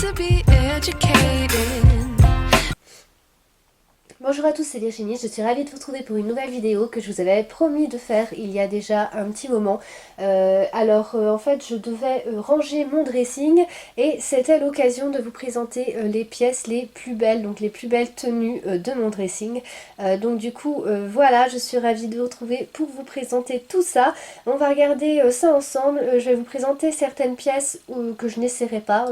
to be educated. Bonjour à tous, c'est Virginie, je suis ravie de vous retrouver pour une nouvelle vidéo que je vous avais promis de faire il y a déjà un petit moment. En fait je devais ranger mon dressing et c'était l'occasion de vous présenter les pièces les plus belles, donc les plus belles tenues de mon dressing. Voilà, je suis ravie de vous retrouver pour vous présenter tout ça. On va regarder ça ensemble, je vais vous présenter certaines pièces que je n'essaierai pas,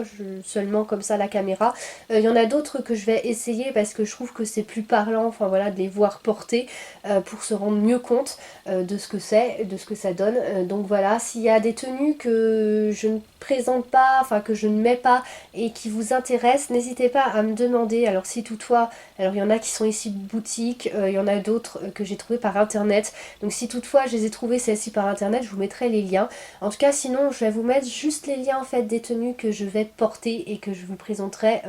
seulement comme ça à la caméra. Il y en a d'autres que je vais essayer parce que je trouve que c'est plus parlant, enfin voilà, de les voir porter pour se rendre mieux compte de ce que c'est, de ce que ça donne. Donc voilà, s'il y a des tenues que je ne présente pas, enfin que je ne mets pas et qui vous intéressent, n'hésitez pas à me demander. Alors si toutefois, alors il y en a qui sont ici de boutique, il y en a d'autres que j'ai trouvées par internet. Donc si toutefois je les ai trouvées celles-ci par internet, je vous mettrai les liens. En tout cas sinon je vais vous mettre juste les liens en fait des tenues que je vais porter et que je vous présenterai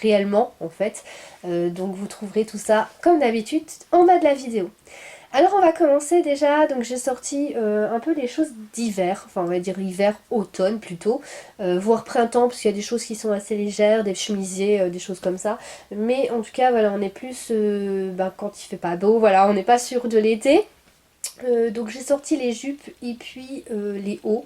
réellement en fait. Donc vous trouverez tout ça comme d'habitude en bas de la vidéo. Alors on va commencer déjà, donc j'ai sorti un peu les choses d'hiver, enfin on va dire hiver, automne plutôt, voire printemps parce qu'il y a des choses qui sont assez légères, des chemisiers, des choses comme ça. Mais en tout cas voilà, on est plus quand il fait pas beau, voilà, on n'est pas sûr de l'été. Donc j'ai sorti les jupes et puis les hauts.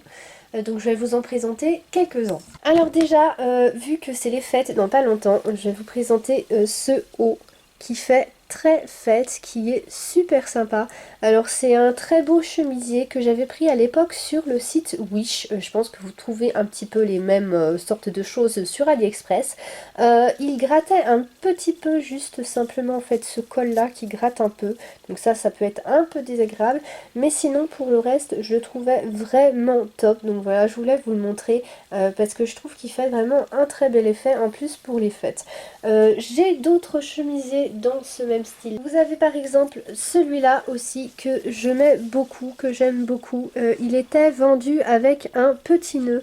Donc je vais vous en présenter quelques-uns. Alors déjà, vu que c'est les fêtes dans pas longtemps, je vais vous présenter ce haut qui fait très fête, qui est super sympa. Alors c'est un très beau chemisier que j'avais pris à l'époque sur le site Wish. Je pense que vous trouvez un petit peu les mêmes sortes de choses sur AliExpress. Il grattait un petit peu, juste simplement en fait ce col là qui gratte un peu. Donc ça peut être un peu désagréable. Mais sinon pour le reste je le trouvais vraiment top. Donc voilà, je voulais vous le montrer parce que je trouve qu'il fait vraiment un très bel effet en plus pour les fêtes. J'ai d'autres chemisiers dans ce même style. Vous avez par exemple celui-là aussi que je mets beaucoup, que j'aime beaucoup. Il était vendu avec un petit nœud.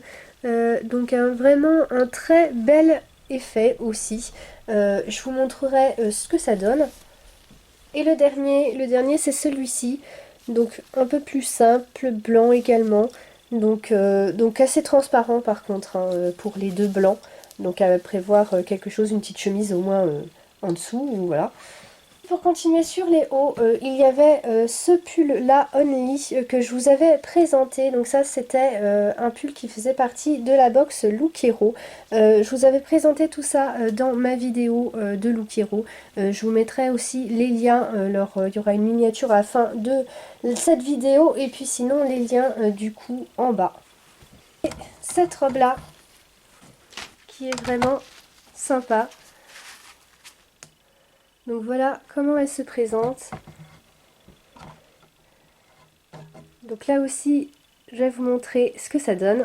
Donc vraiment un très bel effet aussi. Je vous montrerai ce que ça donne. Et le dernier c'est celui-ci. Donc un peu plus simple, blanc également. Donc assez transparent par contre hein, pour les deux blancs. Donc à prévoir quelque chose, une petite chemise au moins en dessous, voilà. Pour continuer sur les hauts, il y avait ce pull là Only que je vous avais présenté. Donc ça c'était un pull qui faisait partie de la box Look Hero. Je vous avais présenté tout ça dans ma vidéo de Look Hero. Je vous mettrai aussi les liens, il y aura une miniature à la fin de cette vidéo et puis sinon les liens du coup en bas. Et cette robe là qui est vraiment sympa. Donc voilà comment elle se présente. Donc là aussi, je vais vous montrer ce que ça donne.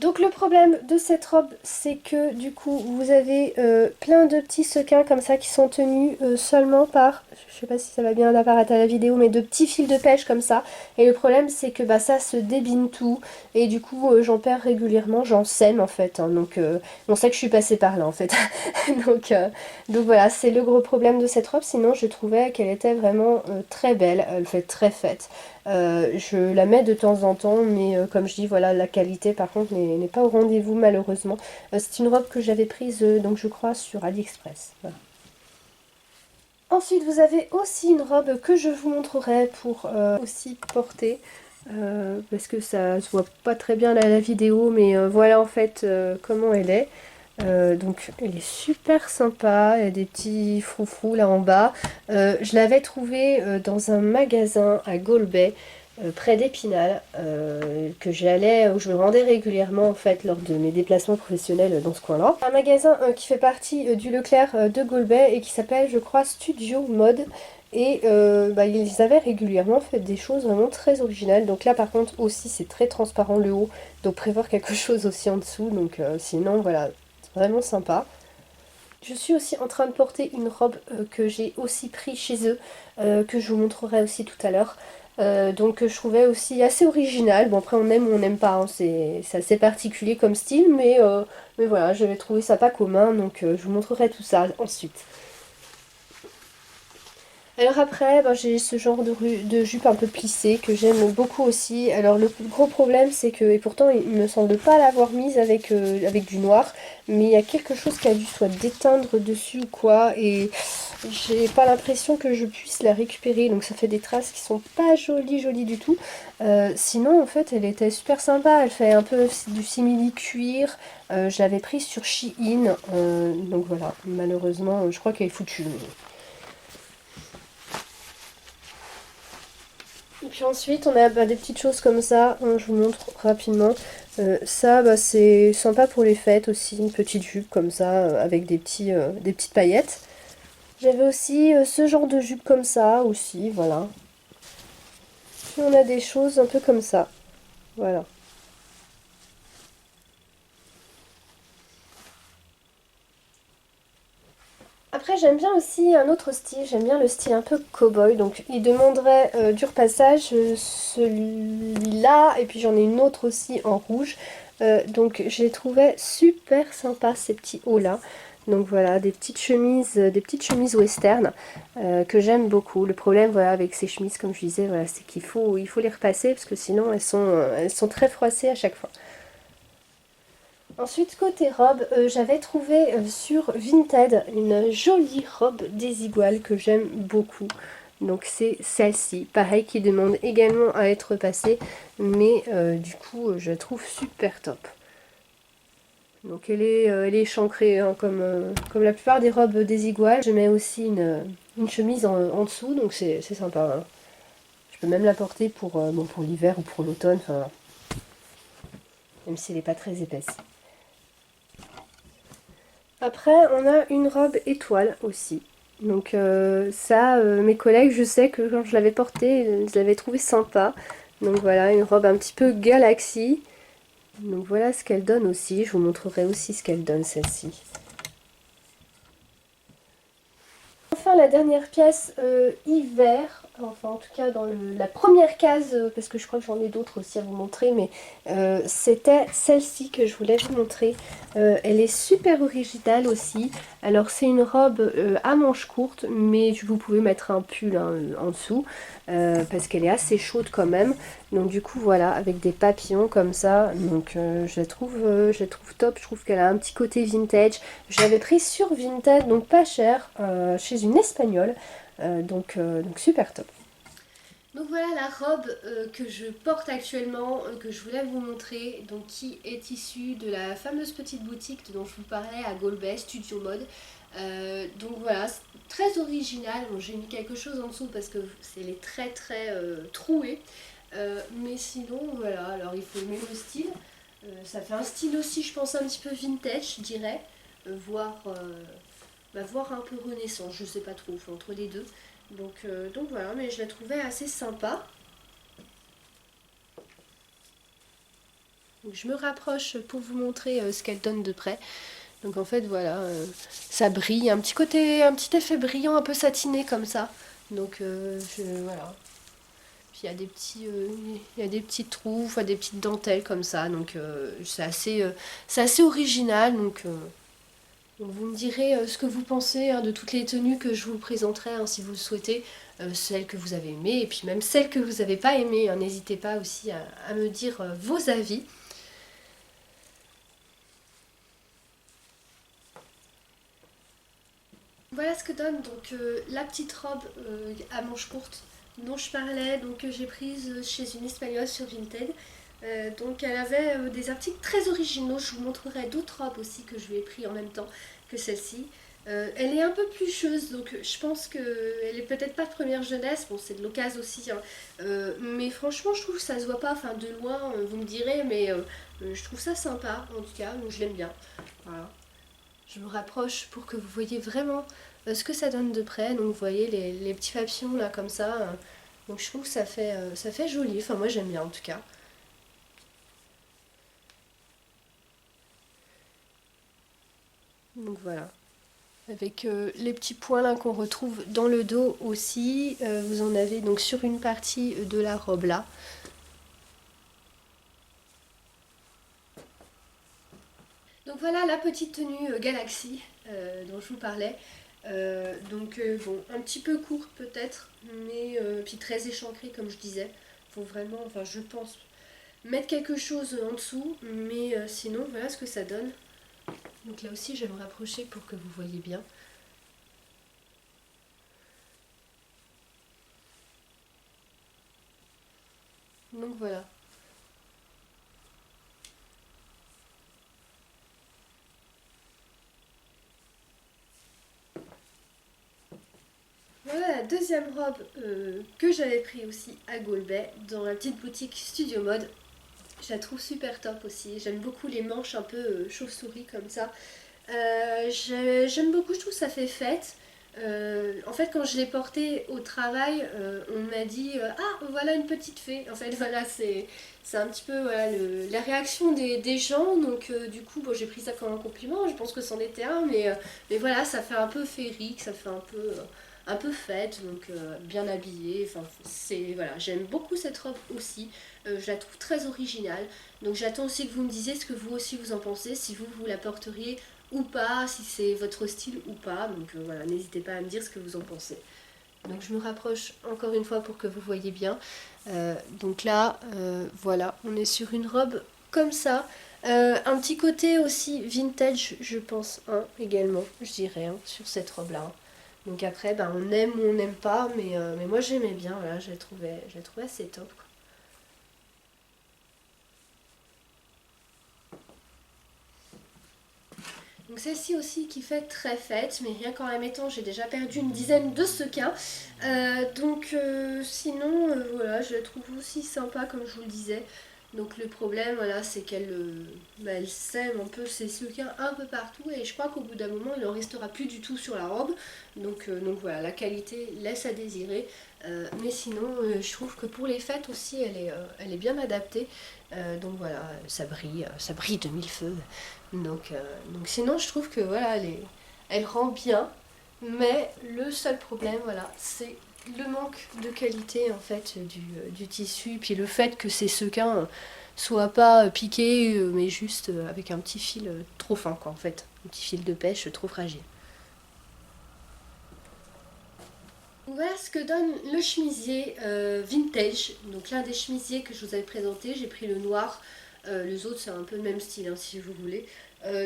Donc le problème de cette robe, c'est que du coup, vous avez plein de petits sequins comme ça qui sont tenus seulement par, je sais pas si ça va bien apparaître à la vidéo, mais de petits fils de pêche comme ça. Et le problème, c'est que ça se débine tout. Et du coup, j'en perds régulièrement, j'en sème en fait. Hein, donc on sait que je suis passée par là en fait. donc voilà, c'est le gros problème de cette robe. Sinon, je trouvais qu'elle était vraiment très belle. Elle fait très fête. Je la mets de temps en temps, mais comme je dis, voilà, la qualité par contre n'est pas au rendez-vous malheureusement. C'est une robe que j'avais prise, donc je crois, sur AliExpress. Voilà. Ensuite, vous avez aussi une robe que je vous montrerai pour aussi porter. Parce que ça se voit pas très bien là, à la vidéo, mais voilà en fait comment elle est. Donc elle est super sympa, il y a des petits froufrous là en bas. Je l'avais trouvée dans un magasin à Golbet, près d'Épinal, où je me rendais régulièrement en fait lors de mes déplacements professionnels dans ce coin-là. Un magasin qui fait partie du Leclerc de Golbet et qui s'appelle je crois Studio Mode. Et ils avaient régulièrement fait des choses vraiment très originales. Donc là par contre aussi c'est très transparent le haut. Donc prévoir quelque chose aussi en dessous. Donc sinon voilà, vraiment sympa. Je suis aussi en train de porter une robe que j'ai aussi pris chez eux, que je vous montrerai aussi tout à l'heure. Donc je trouvais aussi assez original. Bon après on aime ou on n'aime pas, hein. C'est assez particulier comme style, mais voilà, j'avais trouvé ça pas commun, donc je vous montrerai tout ça ensuite. Alors après, ben, j'ai ce genre de jupe un peu plissée que j'aime beaucoup aussi. Alors le gros problème c'est que, et pourtant il me semble pas l'avoir mise avec du noir, mais il y a quelque chose qui a dû soit déteindre dessus ou quoi, et j'ai pas l'impression que je puisse la récupérer, donc ça fait des traces qui sont pas jolies du tout. Sinon en fait elle était super sympa, elle fait un peu du simili cuir. Je l'avais prise sur Shein, donc voilà, malheureusement je crois qu'elle est foutue. Et puis ensuite, on a des petites choses comme ça, hein, je vous montre rapidement. Ça, c'est sympa pour les fêtes aussi, une petite jupe comme ça, avec des petites paillettes. J'avais aussi ce genre de jupe comme ça aussi, voilà. Puis on a des choses un peu comme ça, voilà. Après, j'aime bien aussi un autre style, j'aime bien le style un peu cow-boy, donc il demanderait du repassage, celui-là, et puis j'en ai une autre aussi en rouge. Donc je les trouvais super sympas ces petits hauts-là. Donc voilà, des petites chemises western que j'aime beaucoup. Le problème voilà, avec ces chemises, comme je disais, voilà, c'est il faut les repasser parce que sinon elles sont très froissées à chaque fois. Ensuite, côté robe, j'avais trouvé sur Vinted une jolie robe désiguale que j'aime beaucoup. Donc c'est celle-ci, pareil qui demande également à être passée, mais du coup je la trouve super top. Donc elle est échancrée hein, comme la plupart des robes désiguales. Je mets aussi une chemise en dessous, donc c'est sympa. Hein. Je peux même la porter pour l'hiver ou pour l'automne, enfin, même si elle n'est pas très épaisse. Après, on a une robe étoile aussi. Donc ça, mes collègues, je sais que quand je l'avais portée, ils l'avaient trouvé sympa. Donc voilà, une robe un petit peu galaxy. Donc voilà ce qu'elle donne aussi. Je vous montrerai aussi ce qu'elle donne celle-ci. Enfin, la dernière pièce hiver, enfin en tout cas dans la première case, parce que je crois que j'en ai d'autres aussi à vous montrer, mais c'était celle-ci que je voulais vous montrer. Elle est super originale aussi. Alors c'est une robe à manches courtes, mais vous pouvez mettre un pull hein, en dessous, parce qu'elle est assez chaude quand même. Donc du coup voilà, avec des papillons comme ça, donc je la trouve top, je trouve qu'elle a un petit côté vintage. Je l'avais prise sur Vinted, donc pas cher, chez une espagnole, donc super top. Donc voilà la robe que je porte actuellement, que je voulais vous montrer, donc qui est issue de la fameuse petite boutique dont je vous parlais à Golbet, Studio Mode. Donc voilà, très original. Bon, j'ai mis quelque chose en dessous parce que elle est très trouée. Mais sinon voilà, alors il faut aimer le style. Ça fait un style aussi je pense un petit peu vintage je dirais, voire un peu renaissance, je sais pas trop, enfin, entre les deux. Donc voilà, mais je la trouvais assez sympa. Donc, je me rapproche pour vous montrer ce qu'elle donne de près. Donc en fait voilà, ça brille, un petit effet brillant un peu satiné comme ça. Donc voilà. Puis il y a des petits trous, enfin des petites dentelles comme ça. Donc c'est assez original. Donc vous me direz ce que vous pensez hein, de toutes les tenues que je vous présenterai hein, si vous le souhaitez, celles que vous avez aimées et puis même celles que vous n'avez pas aimées. Hein, n'hésitez pas aussi à me dire vos avis. Voilà ce que donne donc la petite robe à manches courtes dont je parlais, donc que j'ai prise chez une espagnole sur Vinted. Donc elle avait des articles très originaux, je vous montrerai d'autres robes aussi que je lui ai pris en même temps que celle-ci. Elle est un peu plucheuse, donc je pense qu'elle est peut-être pas de première jeunesse, bon c'est de l'occasion aussi, hein. Mais franchement je trouve que ça se voit pas, enfin de loin vous me direz, mais je trouve ça sympa en tout cas, donc je l'aime bien. Voilà. Je me rapproche pour que vous voyez vraiment ce que ça donne de près. Donc vous voyez les petits papillons là comme ça. Donc je trouve que ça fait joli. Enfin moi j'aime bien en tout cas. Donc voilà. Avec les petits points là qu'on retrouve dans le dos aussi. Vous en avez donc sur une partie de la robe là. Donc voilà la petite tenue Galaxy dont je vous parlais. Bon, un petit peu courte peut-être, mais puis très échancrée comme je disais. Faut vraiment, enfin je pense, mettre quelque chose en dessous, mais sinon voilà ce que ça donne. Donc là aussi je vais me rapprocher pour que vous voyez bien. Donc voilà. Voilà la deuxième robe que j'avais pris aussi à Gaulbay dans la petite boutique Studio Mode. Je la trouve super top aussi. J'aime beaucoup les manches un peu chauve-souris comme ça. J'aime beaucoup, je trouve que ça fait fête. En fait, quand je l'ai portée au travail, on m'a dit ah, voilà une petite fée. En fait, voilà, c'est un petit peu voilà, la réaction des gens. Donc, du coup, bon, j'ai pris ça comme un compliment. Je pense que c'en était un, mais voilà, ça fait un peu féerique, ça fait un peu fête, donc bien habillée. Enfin, voilà, j'aime beaucoup cette robe aussi. Je la trouve très originale. Donc, j'attends aussi que vous me disiez ce que vous aussi vous en pensez, si vous la porteriez ou pas, si c'est votre style ou pas. Donc voilà, n'hésitez pas à me dire ce que vous en pensez. Donc je me rapproche encore une fois pour que vous voyez bien. Donc là, voilà, on est sur une robe comme ça. Un petit côté aussi vintage, je pense, hein, également, je dirais, hein, sur cette robe-là. Hein. Donc après, ben, on aime ou on n'aime pas, mais moi j'aimais bien, voilà, je la trouvais assez top. Quoi. Donc celle-ci aussi qui fait très fête, mais rien qu'en la mettant, j'ai déjà perdu une dizaine de sequins. Sinon, voilà, je la trouve aussi sympa comme je vous le disais. Donc le problème, voilà, c'est elle sème un peu ses sequins un peu partout et je crois qu'au bout d'un moment, il n'en restera plus du tout sur la robe. Donc voilà, la qualité laisse à désirer. Mais sinon, je trouve que pour les fêtes aussi, elle est bien adaptée. Donc voilà, ça brille de mille feux. Donc sinon, je trouve que voilà, elle rend bien, mais le seul problème, voilà, c'est le manque de qualité en fait du tissu, puis le fait que ces sequins soient pas piqués, mais juste avec un petit fil trop fin, quoi, en fait, un petit fil de pêche trop fragile. Voilà ce que donne le chemisier vintage. Donc l'un des chemisiers que je vous avais présenté, j'ai pris le noir. Les autres c'est un peu le même style hein, si vous voulez.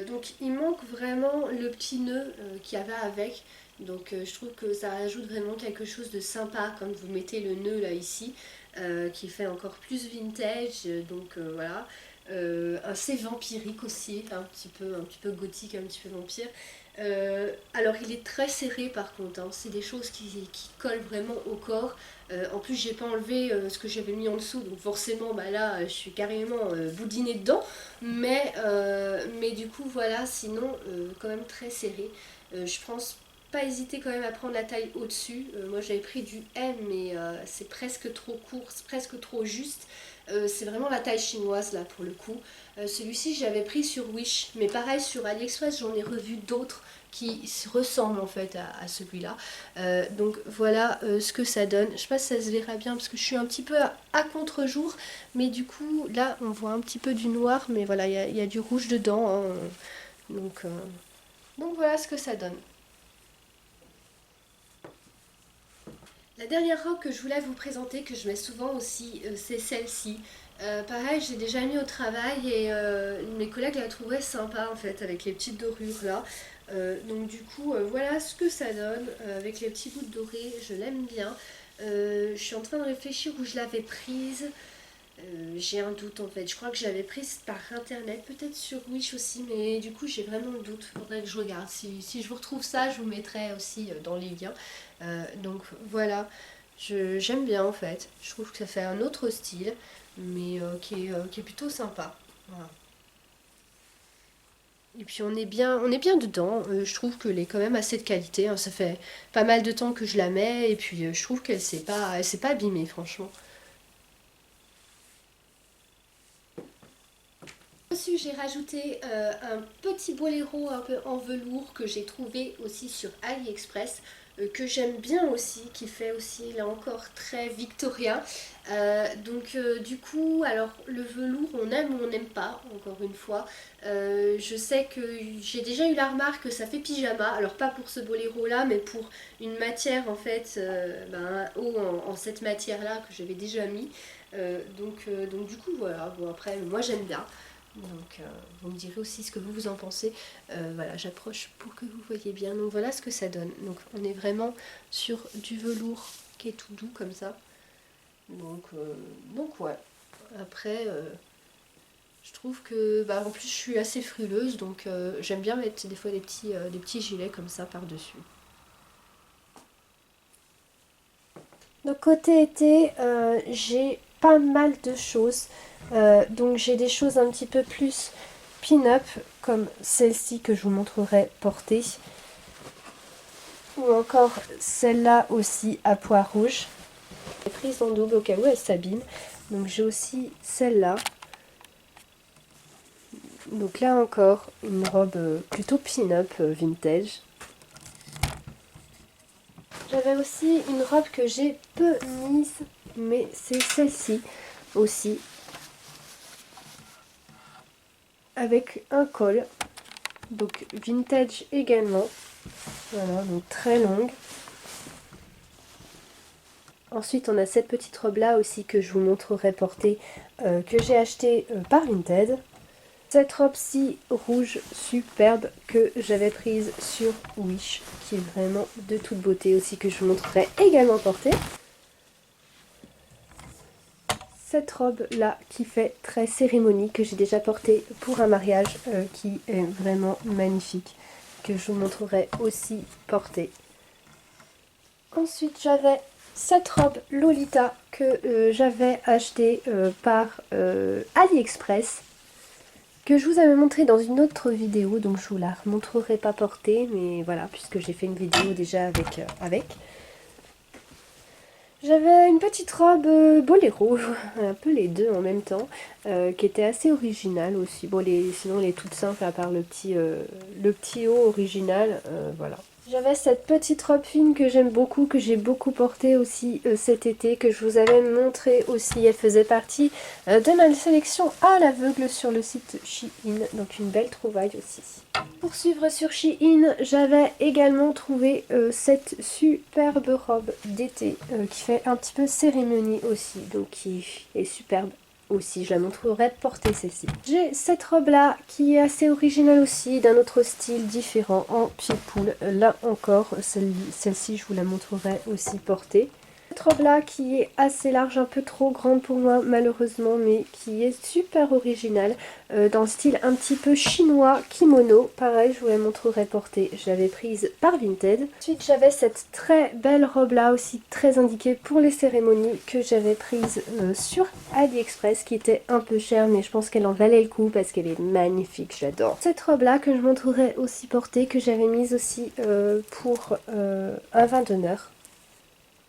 Donc il manque vraiment le petit nœud qu'il y avait avec. Donc je trouve que ça ajoute vraiment quelque chose de sympa quand vous mettez le nœud là ici. Qui fait encore plus vintage. Voilà. Assez vampirique aussi, un petit peu gothique, un petit peu vampire. Alors il est très serré par contre, hein. C'est des choses qui collent vraiment au corps. En plus j'ai pas enlevé ce que j'avais mis en dessous, donc forcément bah là je suis carrément boudinée dedans. Mais du coup voilà, sinon quand même très serré. Je pense pas hésiter quand même à prendre la taille au-dessus. Moi j'avais pris du M mais c'est presque trop court, c'est presque trop juste. C'est vraiment la taille chinoise là pour le coup. Celui-ci j'avais pris sur Wish, mais pareil sur AliExpress j'en ai revu d'autres qui ressemblent en fait à celui-là. Donc voilà ce que ça donne. Je sais pas si ça se verra bien parce que je suis un petit peu à contre-jour, mais du coup là on voit un petit peu du noir, mais voilà il y a du rouge dedans. Hein. Donc, euh, donc voilà ce que ça donne. La dernière robe que je voulais vous présenter, que je mets souvent aussi, c'est celle-ci. Pareil, j'ai déjà mis au travail et mes collègues la trouvaient sympa en fait, avec les petites dorures là. Voilà ce que ça donne avec les petits bouts de doré, je l'aime bien. Je suis en train de réfléchir où je l'avais prise. J'ai un doute en fait. Je crois que je l'avais prise par internet, peut-être sur Wish aussi, mais du coup j'ai vraiment le doute. Faudrait que je regarde. Si je vous retrouve ça, je vous mettrai aussi dans les liens. Donc voilà, j'aime bien en fait. Je trouve que ça fait un autre style, mais qui est plutôt sympa. Voilà. Et puis on est bien dedans. Je trouve qu'elle est quand même assez de qualité. Hein. Ça fait pas mal de temps que je la mets et puis je trouve elle s'est pas abîmée franchement. Dessus, j'ai rajouté un petit boléro un peu en velours que j'ai trouvé aussi sur AliExpress. que j'aime bien aussi, qui fait aussi là encore très victorien. Du coup, alors le velours on aime ou on n'aime pas, encore une fois. Je sais que j'ai déjà eu la remarque que ça fait pyjama, alors pas pour ce boléro là, mais pour une matière en fait, un haut en cette matière là que j'avais déjà mis. Donc du coup voilà, bon après moi j'aime bien. Vous me direz aussi ce que vous en pensez. Voilà, j'approche pour que vous voyez bien. Donc voilà ce que ça donne. Donc on est vraiment sur du velours qui est tout doux comme ça. Donc ouais. Après, je trouve que en plus je suis assez frileuse, donc j'aime bien mettre des fois des petits gilets comme ça par-dessus. Donc côté été, j'ai pas mal de choses. Donc j'ai des choses un petit peu plus pin-up, comme celle-ci que je vous montrerai portée. Ou encore celle-là aussi à pois rouge. Elle est prise en double au cas où elle s'abîme. Donc j'ai aussi celle-là. Donc là encore, une robe plutôt pin-up vintage. J'avais aussi une robe que j'ai peu mise, mais c'est celle-ci aussi. Avec un col, donc vintage également. Voilà, donc très longue. Ensuite, on a cette petite robe-là aussi que je vous montrerai porter, que j'ai achetée par Vinted. Cette robe-ci rouge superbe que j'avais prise sur Wish, qui est vraiment de toute beauté aussi, que je vous montrerai également porter. Cette robe-là qui fait très cérémonie, que j'ai déjà portée pour un mariage, qui est vraiment magnifique, que je vous montrerai aussi porter. Ensuite, j'avais cette robe Lolita que j'avais achetée par AliExpress, que je vous avais montré dans une autre vidéo, donc je vous la remontrerai pas portée, mais voilà, puisque j'ai fait une vidéo déjà avec. J'avais une petite robe boléro, un peu les deux en même temps, qui était assez originale aussi. Bon, sinon elle est toute simple à part le petit haut original, voilà. J'avais cette petite robe fine que j'aime beaucoup, que j'ai beaucoup portée aussi cet été, que je vous avais montré aussi. Elle faisait partie de ma sélection à l'aveugle sur le site Shein, donc une belle trouvaille aussi. Pour suivre sur Shein, j'avais également trouvé cette superbe robe d'été qui fait un petit peu cérémonie aussi, donc qui est superbe aussi. Je la montrerai portée celle-ci. J'ai cette robe là qui est assez originale aussi, d'un autre style différent en pied-poule. Là encore, celle-ci je vous la montrerai aussi portée. Cette robe là qui est assez large, un peu trop grande pour moi malheureusement, mais qui est super originale, dans le style un petit peu chinois kimono. Pareil, je vous la montrerai portée, je l'avais prise par Vinted. Ensuite j'avais cette très belle robe là aussi, très indiquée pour les cérémonies, que j'avais prise sur AliExpress, qui était un peu chère, mais je pense qu'elle en valait le coup parce qu'elle est magnifique, j'adore. Cette robe là que je montrerai aussi portée, que j'avais mise aussi pour un vin d'honneur.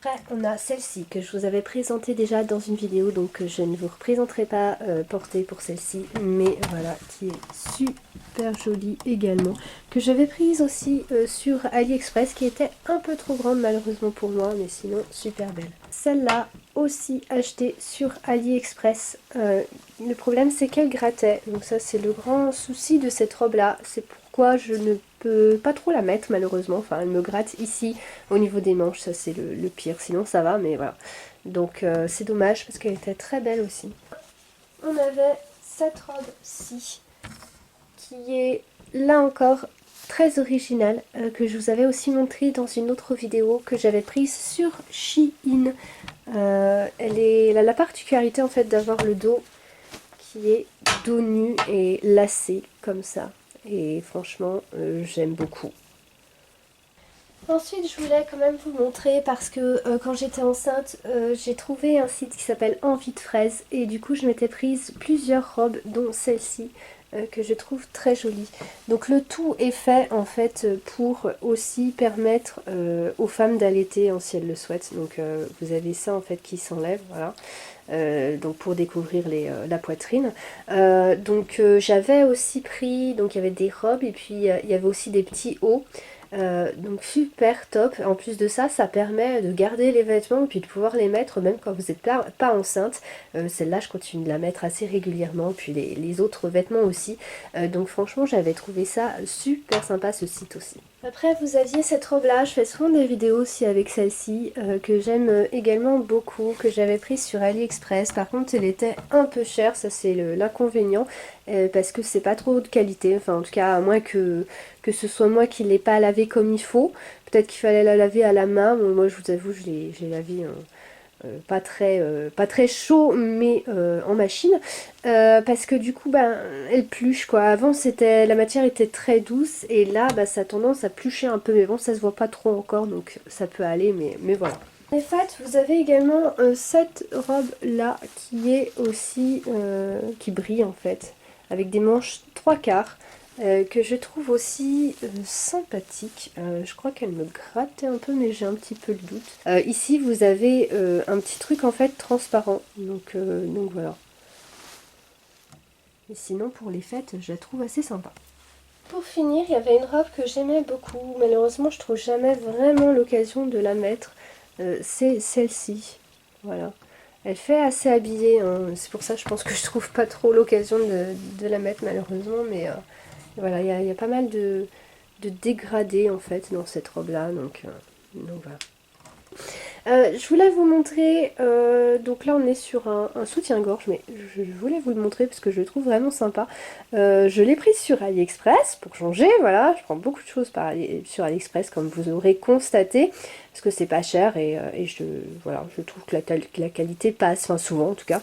Après, on a celle-ci que je vous avais présentée déjà dans une vidéo, donc je ne vous représenterai pas portée pour celle-ci, mais voilà, qui est super jolie également, que j'avais prise aussi sur AliExpress, qui était un peu trop grande malheureusement pour moi, mais sinon super belle. Celle-là aussi achetée sur AliExpress. Le problème c'est qu'elle grattait, donc ça c'est le grand souci de cette robe-là, c'est pourquoi je ne peux pas trop la mettre malheureusement. Enfin, elle me gratte ici au niveau des manches, ça c'est le pire, sinon ça va, mais voilà. Donc c'est dommage parce qu'elle était très belle aussi. On avait cette robe-ci qui est là encore très originale, que je vous avais aussi montré dans une autre vidéo que j'avais prise sur Shein. Elle a la particularité en fait d'avoir le dos qui est dos nu et lacé comme ça. Et franchement, j'aime beaucoup. Ensuite, je voulais quand même vous montrer parce que quand j'étais enceinte, j'ai trouvé un site qui s'appelle Envie de fraise. Et du coup, je m'étais prise plusieurs robes, dont celle-ci, que je trouve très jolie. Donc le tout est fait en fait pour aussi permettre aux femmes d'allaiter si elles le souhaitent. Donc vous avez ça en fait qui s'enlève, voilà. Donc pour découvrir la poitrine. J'avais aussi pris, donc il y avait des robes et puis il y avait aussi des petits hauts. Donc super top. En plus de ça, ça permet de garder les vêtements et puis de pouvoir les mettre même quand vous n'êtes pas enceinte. Celle-là, je continue de la mettre assez régulièrement, puis les autres vêtements aussi. Donc franchement, j'avais trouvé ça super sympa, ce site aussi. Après, vous aviez cette robe-là, je fais souvent des vidéos aussi avec celle-ci, que j'aime également beaucoup, que j'avais prise sur AliExpress. Par contre, elle était un peu chère, ça c'est l'inconvénient, parce que c'est pas trop de qualité, enfin en tout cas, à moins que ce soit moi qui ne l'ai pas lavée comme il faut. Peut-être qu'il fallait la laver à la main, bon, moi je vous avoue, je l'ai lavée pas très chaud, mais en machine. Parce que du coup, ben, elle pluche quoi. Avant, la matière était très douce et là, bah, ça a tendance à plucher un peu. Mais bon, ça se voit pas trop encore, donc ça peut aller, mais voilà. En fait, vous avez également cette robe là qui est aussi qui brille en fait, avec des manches 3/4. Que je trouve aussi sympathique. Je crois qu'elle me grattait un peu, mais j'ai un petit peu le doute. Ici, vous avez un petit truc en fait transparent, donc voilà. Et sinon, pour les fêtes, je la trouve assez sympa. Pour finir, il y avait une robe que j'aimais beaucoup. Malheureusement, je trouve jamais vraiment l'occasion de la mettre. C'est celle-ci. Voilà. Elle fait assez habillée, hein. C'est pour ça que je pense que je trouve pas trop l'occasion de la mettre malheureusement, mais voilà, il y a pas mal de dégradés en fait dans cette robe là, donc voilà. Je voulais vous montrer, donc là on est sur un soutien-gorge, mais je voulais vous le montrer parce que je le trouve vraiment sympa. Je l'ai pris sur AliExpress pour changer, voilà, je prends beaucoup de choses sur AliExpress comme vous aurez constaté, parce que c'est pas cher et voilà, je trouve que la qualité passe, enfin souvent en tout cas.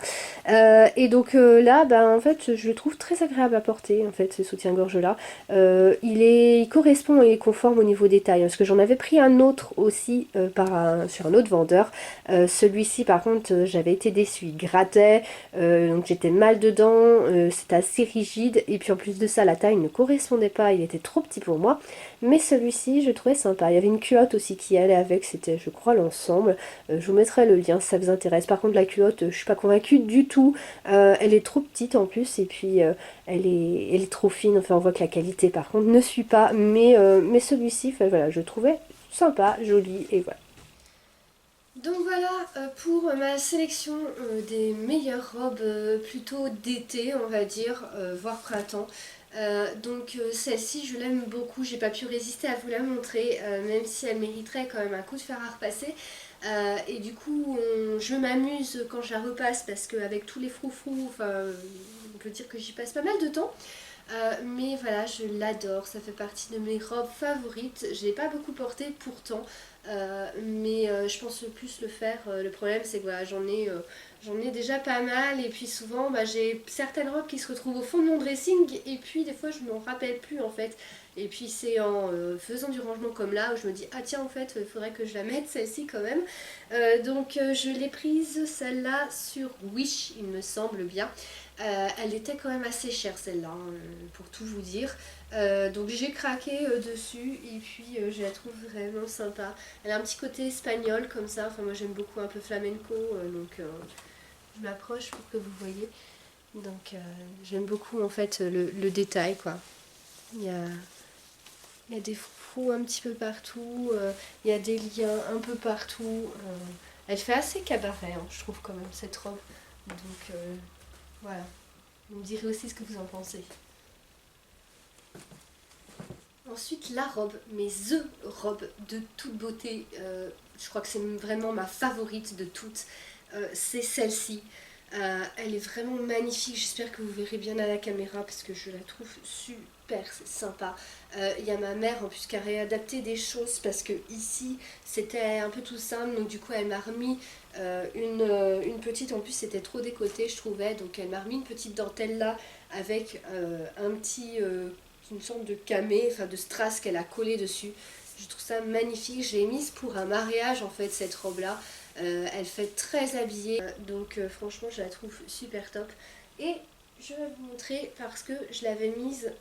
Et donc là, ben, en fait, je le trouve très agréable à porter, en fait, ce soutien-gorge là. Il correspond et est conforme au niveau des tailles, parce que j'en avais pris un autre aussi sur un autre vendeur. Celui-ci par contre j'avais été déçue, il grattait, donc j'étais mal dedans, c'était assez rigide et puis en plus de ça la taille ne correspondait pas, il était trop petit pour moi, mais celui-ci je trouvais sympa. Il y avait une culotte aussi qui allait avec, c'était je crois l'ensemble. Je vous mettrai le lien si ça vous intéresse. Par contre la culotte je suis pas convaincue du tout, elle est trop petite en plus et puis elle est trop fine, enfin on voit que la qualité par contre ne suit pas, mais celui-ci, enfin, voilà, je trouvais sympa, joli et voilà. Donc voilà pour ma sélection des meilleures robes plutôt d'été on va dire, voire printemps. Celle-ci je l'aime beaucoup, j'ai pas pu résister à vous la montrer, même si elle mériterait quand même un coup de fer à repasser. Et du coup je m'amuse quand je la repasse parce qu'avec tous les froufrous, enfin, on peut dire que j'y passe pas mal de temps. Mais voilà, je l'adore, ça fait partie de mes robes favorites. Je l'ai pas beaucoup portée pourtant, je pense plus le faire. Le problème c'est que voilà, j'en ai déjà pas mal et puis souvent bah, j'ai certaines robes qui se retrouvent au fond de mon dressing et puis des fois je m'en rappelle plus en fait. Et puis c'est en faisant du rangement comme là où je me dis ah tiens en fait il faudrait que je la mette celle-ci quand même. Je l'ai prise celle-là sur Wish il me semble bien. Elle était quand même assez chère celle-là, hein, pour tout vous dire. Donc j'ai craqué dessus et puis je la trouve vraiment sympa. Elle a un petit côté espagnol comme ça, enfin moi j'aime beaucoup un peu flamenco, je m'approche pour que vous voyez. J'aime beaucoup en fait le détail quoi. Il y a, il y a des froux un petit peu partout, il y a des liens un peu partout. Elle fait assez cabaret, hein, je trouve quand même cette robe. Voilà. Vous me direz aussi ce que vous en pensez. Ensuite, la robe, mais THE robe de toute beauté, je crois que c'est vraiment ma favorite de toutes, c'est celle-ci. Elle est vraiment magnifique, j'espère que vous verrez bien à la caméra parce que je la trouve super sympa. Il y a ma mère en plus qui a réadapté des choses parce que ici c'était un peu tout simple, donc du coup elle m'a remis une petite, en plus c'était trop décoté je trouvais, donc elle m'a remis une petite dentelle là avec une sorte de camé, enfin de strass qu'elle a collé dessus. Je trouve ça magnifique, je l'ai mise pour un mariage en fait cette robe là. Elle fait très habillée, franchement je la trouve super top. Et je vais vous montrer parce que je l'avais mise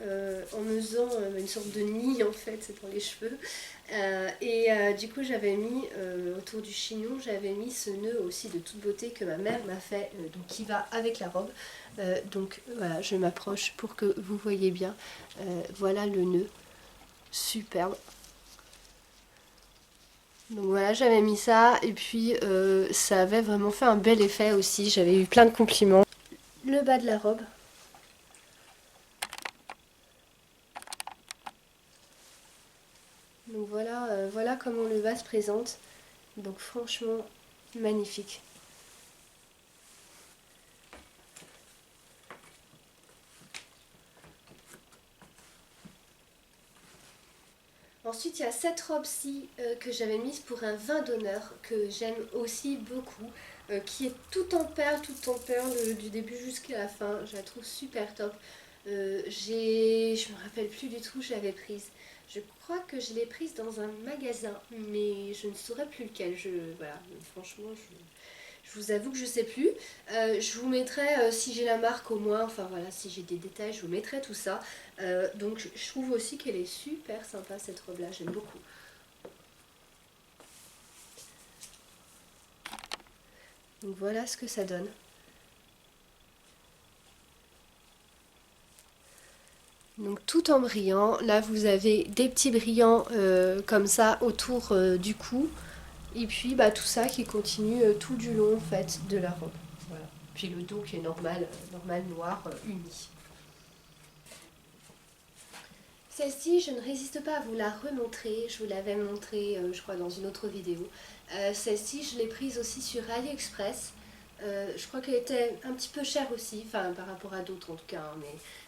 en me faisant une sorte de nid en fait, c'est pour les cheveux. Du coup j'avais mis autour du chignon, j'avais mis ce nœud aussi de toute beauté que ma mère m'a fait, donc qui va avec la robe. Voilà, je m'approche pour que vous voyez bien. Voilà le nœud, superbe. Donc voilà, j'avais mis ça et puis ça avait vraiment fait un bel effet aussi. J'avais eu plein de compliments. Le bas de la robe. Donc voilà, voilà comment le bas se présente. Donc franchement, magnifique. Ensuite, il y a cette robe-ci que j'avais mise pour un vin d'honneur que j'aime aussi beaucoup, qui est tout en perles du début jusqu'à la fin. Je la trouve super top. Je me rappelle plus du tout où je l'avais prise. Je crois que je l'ai prise dans un magasin, mais je ne saurais plus lequel. Voilà, franchement, je vous avoue que je sais plus. Je vous mettrai, si j'ai la marque au moins, enfin voilà, si j'ai des détails, je vous mettrai tout ça. Donc je trouve aussi qu'elle est super sympa cette robe là, j'aime beaucoup. Donc voilà ce que ça donne. Donc tout en brillant, là vous avez des petits brillants comme ça autour du cou. Et puis bah, tout ça qui continue tout du long en fait de la robe. Voilà. Puis le dos qui est normal, normal noir uni. Celle-ci, je ne résiste pas à vous la remontrer. Je vous l'avais montrée, je crois, dans une autre vidéo. Celle-ci, je l'ai prise aussi sur AliExpress. Je crois qu'elle était un petit peu chère aussi, enfin par rapport à d'autres en tout cas. Hein,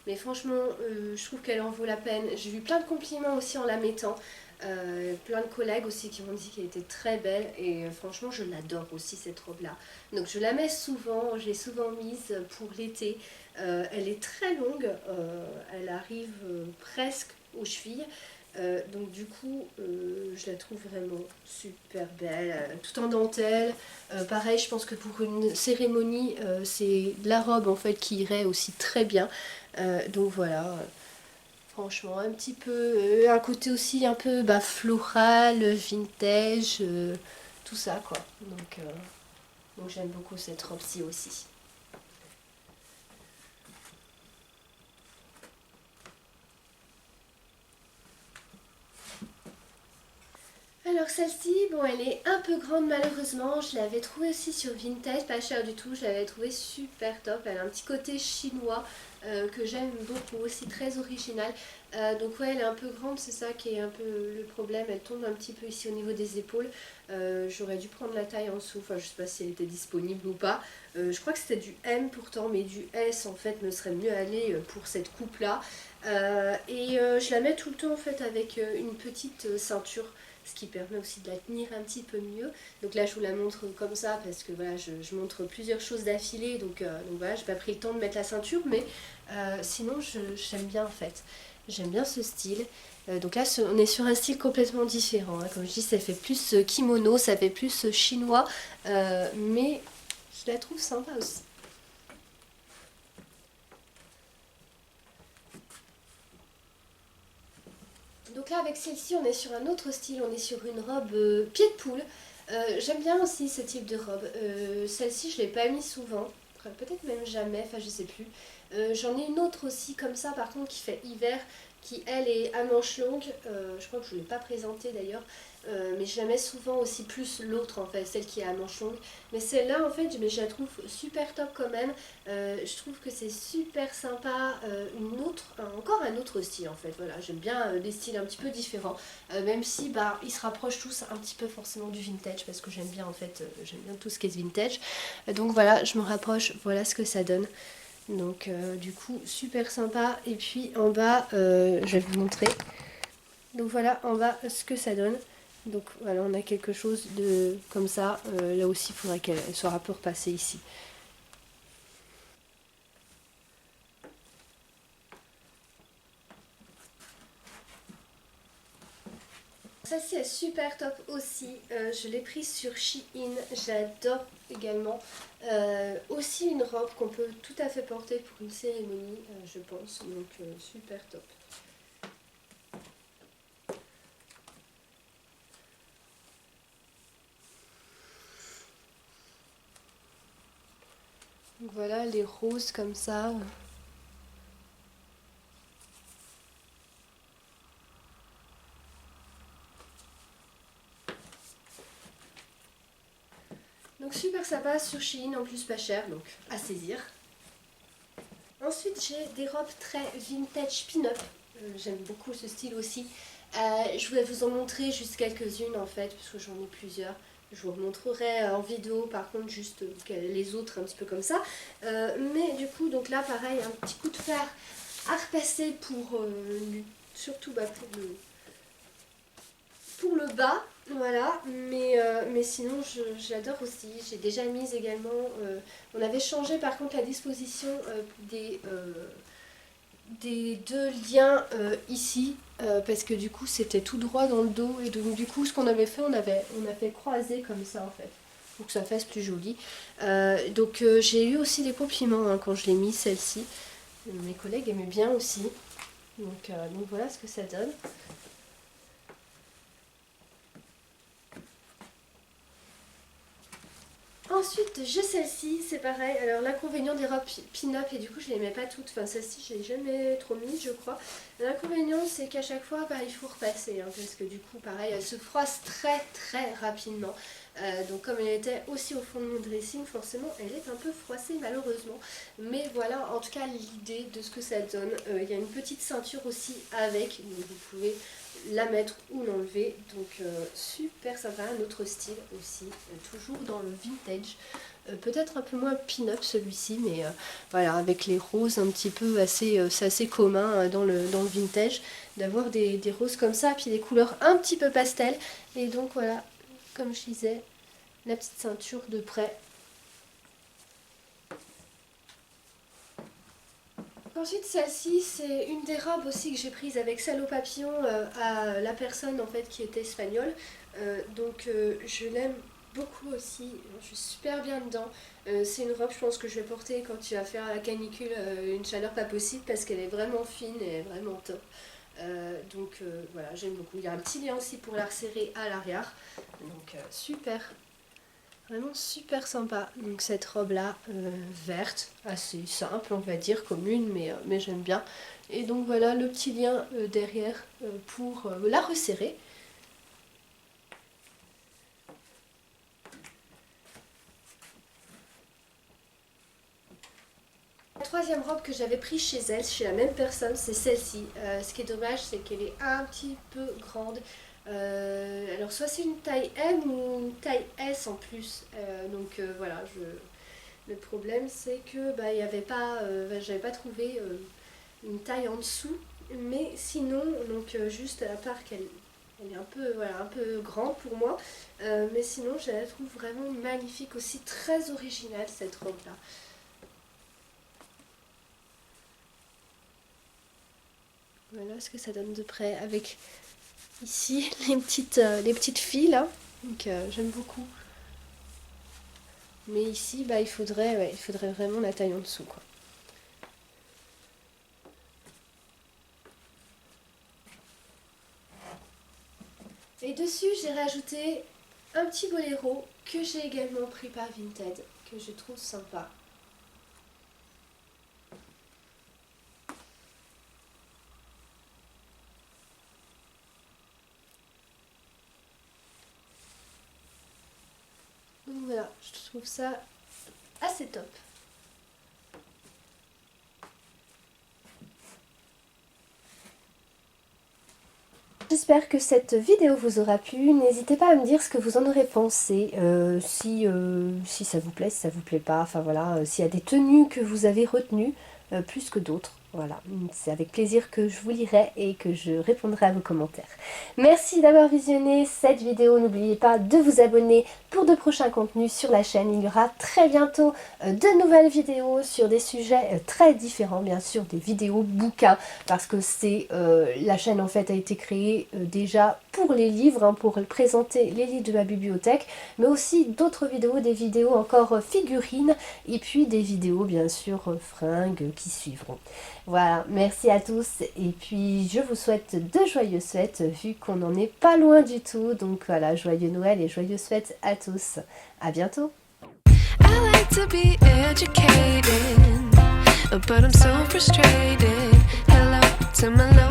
mais franchement, je trouve qu'elle en vaut la peine. J'ai eu plein de compliments aussi en la mettant. Plein de collègues aussi qui m'ont dit qu'elle était très belle. Et franchement, je l'adore aussi cette robe-là. Donc je la mets souvent, je l'ai souvent mise pour l'été. Elle est très longue, elle arrive presque aux chevilles. Donc du coup, je la trouve vraiment super belle, tout en dentelle. Pareil, je pense que pour une cérémonie, c'est la robe en fait qui irait aussi très bien. Donc voilà, franchement, un petit peu, un côté aussi un peu bah, floral, vintage, tout ça quoi. Donc j'aime beaucoup cette robe-ci aussi. Alors celle-ci, bon elle est un peu grande malheureusement, je l'avais trouvée aussi sur Vinted, pas cher du tout, je l'avais trouvée super top, elle a un petit côté chinois que j'aime beaucoup, aussi très original. Donc ouais elle est un peu grande, c'est ça qui est un peu le problème, elle tombe un petit peu ici au niveau des épaules. J'aurais dû prendre la taille en dessous, enfin je sais pas si elle était disponible ou pas. Je crois que c'était du M pourtant, mais du S en fait me serait mieux aller pour cette coupe là. Je la mets tout le temps en fait avec une petite ceinture, ce qui permet aussi de la tenir un petit peu mieux. Donc là je vous la montre comme ça parce que voilà je montre plusieurs choses d'affilée, donc voilà j'ai pas pris le temps de mettre la ceinture, mais sinon j'aime bien en fait. J'aime bien ce style. Donc là on est sur un style complètement différent. Hein. Comme je dis ça fait plus kimono, ça fait plus chinois, mais je la trouve sympa aussi. Donc là avec celle-ci on est sur un autre style, on est sur une robe pied de poule. J'aime bien aussi ce type de robe. Celle-ci je ne l'ai pas mis souvent, enfin, peut-être même jamais, enfin je sais plus. J'en ai une autre aussi comme ça par contre qui fait hiver, qui elle est à manches longues. Je crois que je ne l'ai pas présentée d'ailleurs. Mais je la mets souvent aussi plus l'autre en fait, celle qui est à manches longues. Mais celle-là en fait je la trouve super top quand même. Je trouve que c'est super sympa. Encore un autre style en fait. Voilà, j'aime bien des styles un petit peu différents. Même si bah, ils se rapprochent tous un petit peu forcément du vintage parce que j'aime bien en fait, j'aime bien tout ce qui est vintage. Donc voilà, je me rapproche, voilà ce que ça donne. Donc du coup super sympa. Et puis en bas, je vais vous montrer. Donc voilà en bas ce que ça donne. Donc voilà, on a quelque chose de comme ça. Là aussi, il faudrait qu'elle soit un peu repassée ici. Ça c'est super top aussi, je l'ai prise sur Shein, j'adore également. Aussi une robe qu'on peut tout à fait porter pour une cérémonie, je pense, donc super top. Donc voilà les roses comme ça. Donc super sympa sur Shein, en plus pas cher, donc à saisir. Ensuite j'ai des robes très vintage pin-up, j'aime beaucoup ce style aussi. Je voulais vous en montrer juste quelques-unes en fait, parce que j'en ai plusieurs. Je vous remontrerai en vidéo par contre juste les autres un petit peu comme ça. Mais du coup donc là pareil, un petit coup de fer à repasser pour surtout pour le bas. Voilà, mais sinon j'adore aussi. J'ai déjà mis également, on avait changé par contre la disposition des deux liens ici, parce que du coup c'était tout droit dans le dos, et donc du coup ce qu'on avait fait, on a fait croiser comme ça en fait, pour que ça fasse plus joli. Donc j'ai eu aussi des compliments hein, quand je l'ai mis celle-ci. Mes collègues aimaient bien aussi, donc voilà ce que ça donne. Ensuite j'ai celle-ci, c'est pareil. Alors l'inconvénient des robes pin-up, et du coup je les mets pas toutes, enfin celle-ci je l'ai jamais trop mise je crois. L'inconvénient c'est qu'à chaque fois il faut repasser, hein, parce que du coup pareil elle se froisse très très rapidement. Donc comme elle était aussi au fond de mon dressing, forcément elle est un peu froissée malheureusement. Mais voilà en tout cas l'idée de ce que ça donne. Il y a une petite ceinture aussi avec, donc vous pouvez la mettre ou l'enlever, donc super sympa, un autre style aussi, toujours dans le vintage, peut-être un peu moins pin-up celui-ci, mais voilà, avec les roses un petit peu c'est assez commun dans le vintage, d'avoir des roses comme ça, puis des couleurs un petit peu pastel, et donc voilà, comme je disais, la petite ceinture de près. Ensuite celle-ci c'est une des robes aussi que j'ai prise avec celle au papillon à la personne en fait qui était espagnole, donc je l'aime beaucoup aussi, je suis super bien dedans. C'est une robe je pense que je vais porter quand tu vas faire la canicule, une chaleur pas possible, parce qu'elle est vraiment fine et vraiment top. Donc voilà, j'aime beaucoup. Il y a un petit lien aussi pour la resserrer à l'arrière, donc super. Vraiment super sympa, donc cette robe là verte, assez simple on va dire, commune, mais j'aime bien. Et donc voilà le petit lien derrière pour la resserrer. La troisième robe que j'avais prise chez elle, chez la même personne, c'est celle-ci. Ce qui est dommage c'est qu'elle est un petit peu grande. Alors soit c'est une taille M ou une taille S en plus, donc voilà, le problème c'est que il y avait pas, j'avais pas trouvé une taille en dessous, mais sinon donc juste à part qu'elle est un peu, voilà, un peu grande pour moi, mais sinon je la trouve vraiment magnifique aussi, très originale cette robe là. Voilà ce que ça donne de près avec ici les petites filles là, donc j'aime beaucoup. Mais ici il faudrait vraiment la taille en dessous quoi. Et dessus j'ai rajouté un petit boléro que j'ai également pris par Vinted, que je trouve sympa. Donc voilà, je trouve ça assez top. J'espère que cette vidéo vous aura plu. N'hésitez pas à me dire ce que vous en aurez pensé, si ça vous plaît, si ça vous plaît pas, enfin voilà, s'il y a des tenues que vous avez retenues plus que d'autres. Voilà, c'est avec plaisir que je vous lirai et que je répondrai à vos commentaires. Merci d'avoir visionné cette vidéo. N'oubliez pas de vous abonner pour de prochains contenus sur la chaîne. Il y aura très bientôt de nouvelles vidéos sur des sujets très différents, bien sûr des vidéos bouquins, parce que la chaîne en fait a été créée déjà pour les livres, hein, pour présenter les livres de ma bibliothèque, mais aussi d'autres vidéos, des vidéos encore figurines, et puis des vidéos bien sûr fringues qui suivront. Voilà, merci à tous, et puis je vous souhaite de joyeuses fêtes vu qu'on n'en est pas loin du tout. Donc voilà, joyeux Noël et joyeuses fêtes à tous. À bientôt. I like to be educated, but I'm so frustrated. Hello to my love.